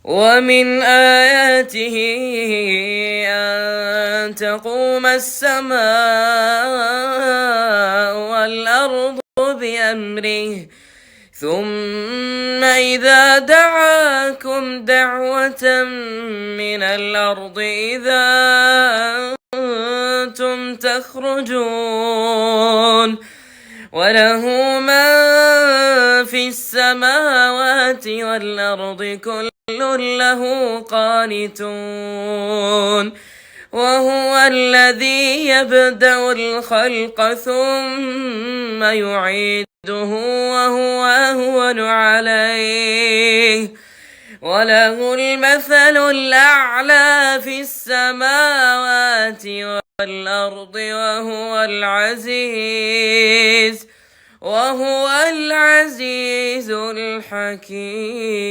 ومن آياته أن تقوم السماء والأرض بأمره ثم إذا دعاكم دعوة من الأرض إذا أنتم تخرجون وله من في السماوات والأرض كل له قانتون وهو الذي يبدأ الخلق ثم يعيده وهو أهون عليه وله المثل الأعلى في السماوات والأرض وهو العزيز الحكيم.